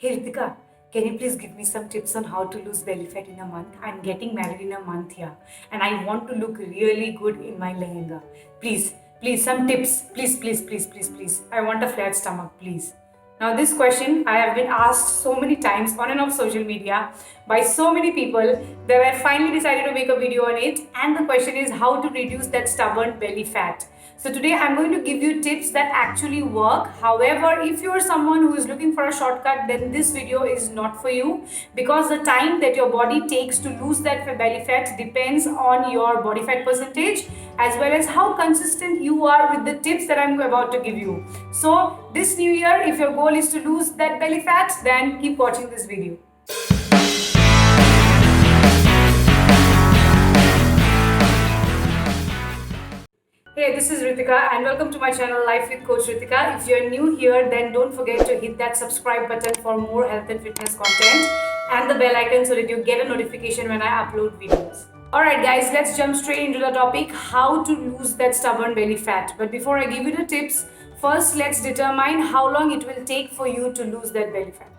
Hey Ritika, can you please give me some tips on how to lose belly fat in a month? I'm getting married in a month here and I want to look really good in my lehenga. Please, some tips. Please. I want a flat stomach, please. Now, this question I have been asked so many times on and off social media by so many people that I finally decided to make a video on it. And the question is how to reduce that stubborn belly fat. So today I'm going to give you tips that actually work. However, if you're someone who is looking for a shortcut, then this video is not for you, because the time that your body takes to lose that belly fat depends on your body fat percentage as well as how consistent you are with the tips that I'm about to give you. So this new year, if your goal is to lose that belly fat, then keep watching this video. Hey, this is Ritika and welcome to my channel Life with Coach Ritika. If you're new here, then don't forget to hit that subscribe button for more health and fitness content and the bell icon so that you get a notification when I upload videos. Alright guys, let's jump straight into the topic, how to lose that stubborn belly fat. But before I give you the tips, first let's determine how long it will take for you to lose that belly fat.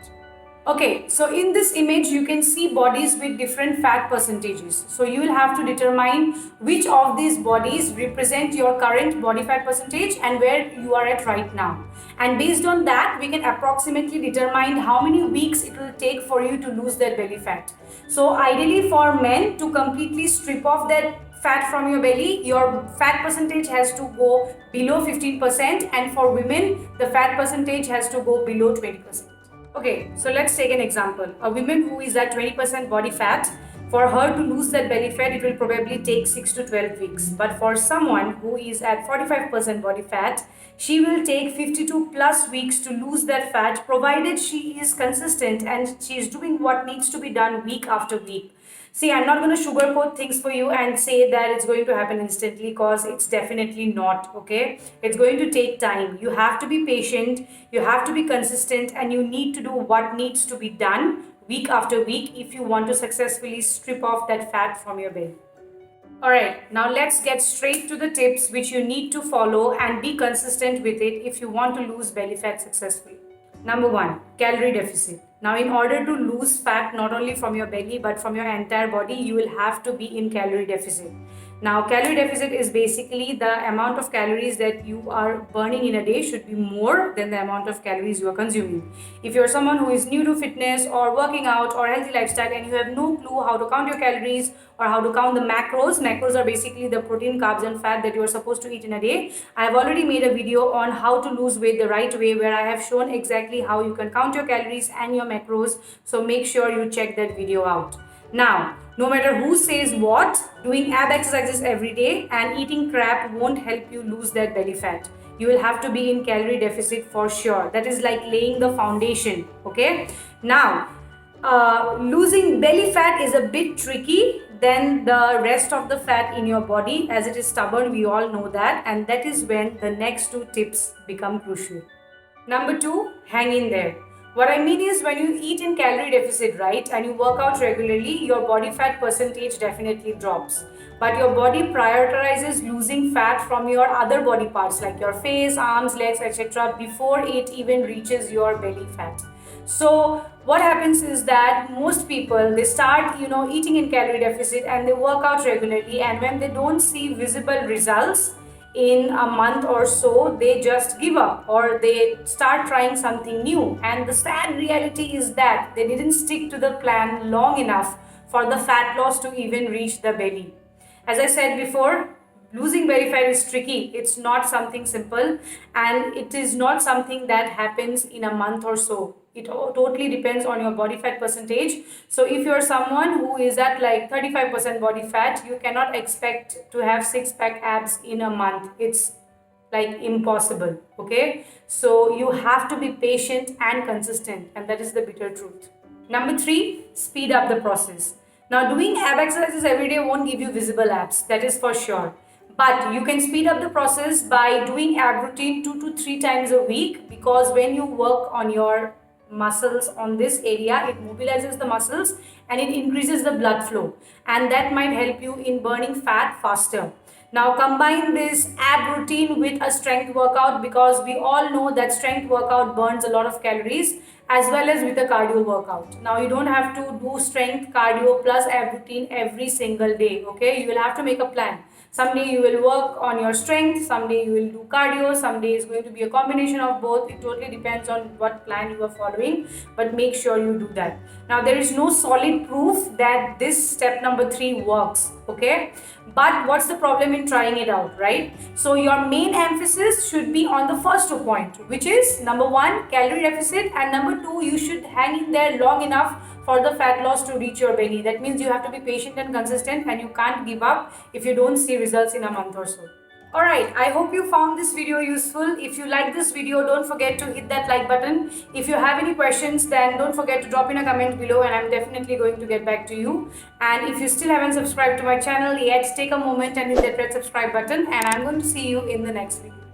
Okay, so in this image you can see bodies with different fat percentages. So you will have to determine which of these bodies represent your current body fat percentage and where you are at right now. And based on that, we can approximately determine how many weeks it will take for you to lose that belly fat. So ideally for men, to completely strip off that fat from your belly, your fat percentage has to go below 15%, and for women, the fat percentage has to go below 20%. Okay, so let's take an example. A woman who is at 20% body fat, for her to lose that belly fat, it will probably take 6 to 12 weeks. But for someone who is at 45% body fat, she will take 52 plus weeks to lose that fat, provided she is consistent and she is doing what needs to be done week after week. See, I'm not going to sugarcoat things for you and say that it's going to happen instantly, because it's definitely not, okay? It's going to take time. You have to be patient, you have to be consistent, and you need to do what needs to be done week after week if you want to successfully strip off that fat from your belly. Alright, now let's get straight to the tips which you need to follow and be consistent with it if you want to lose belly fat successfully. Number 1, calorie deficit. Now, in order to lose fat not only from your belly but from your entire body, you will have to be in calorie deficit. Now, calorie deficit is basically the amount of calories that you are burning in a day should be more than the amount of calories you are consuming. If you're someone who is new to fitness or working out or healthy lifestyle and you have no clue how to count your calories or how to count the macros are basically the protein, carbs and fat that you are supposed to eat in a day. I have already made a video on how to lose weight the right way, where I have shown exactly how you can count your calories and your macros. So make sure you check that video out. Now, no matter who says what, doing ab exercises every day and eating crap won't help you lose that belly fat. You will have to be in calorie deficit for sure. That is like laying the foundation, okay? Now, losing belly fat is a bit tricky than the rest of the fat in your body, as it is stubborn, we all know that, and that is when the next 2 tips become crucial. Number 2, hang in there. What I mean is, when you eat in calorie deficit, right, and you work out regularly, your body fat percentage definitely drops. But your body prioritizes losing fat from your other body parts like your face, arms, legs, etc. before it even reaches your belly fat. So what happens is that most people, they start eating in calorie deficit and they work out regularly, and when they don't see visible results in a month or so, they just give up or they start trying something new. And the sad reality is that they didn't stick to the plan long enough for the fat loss to even reach the belly. As I said before, losing belly fat is tricky. It's not something simple, and it is not something that happens in a month or so. It totally depends on your body fat percentage. So if you're someone who is at like 35% body fat, you cannot expect to have 6-pack abs in a month. It's like impossible, okay? So you have to be patient and consistent, and that is the bitter truth. Number 3, speed up the process. Now, doing ab exercises every day won't give you visible abs, that is for sure. But you can speed up the process by doing ab routine 2 to 3 times a week, because when you work on your muscles on this area, it mobilizes the muscles and it increases the blood flow, and that might help you in burning fat faster. Now combine this ab routine with a strength workout, because we all know that strength workout burns a lot of calories, as well as with a cardio workout. Now you don't have to do strength, cardio plus ab routine every single day. Okay, you will have to make a plan. Someday you will work on your strength, someday you will do cardio, someday is going to be a combination of both. It totally depends on what plan you are following, but make sure you do that. Now there is no solid proof that this step number 3 works, okay? But what's the problem in trying it out, right? So your main emphasis should be on the first 2 points, which is number 1, calorie deficit, and number 2, you should hang in there long enough for the fat loss to reach your belly. That means you have to be patient and consistent, and you can't give up if you don't see results in a month or so. Alright, I hope you found this video useful. If you like this video, don't forget to hit that like button. If you have any questions, then don't forget to drop in a comment below, and I'm definitely going to get back to you. And if you still haven't subscribed to my channel yet, take a moment and hit that red subscribe button, and I'm going to see you in the next video.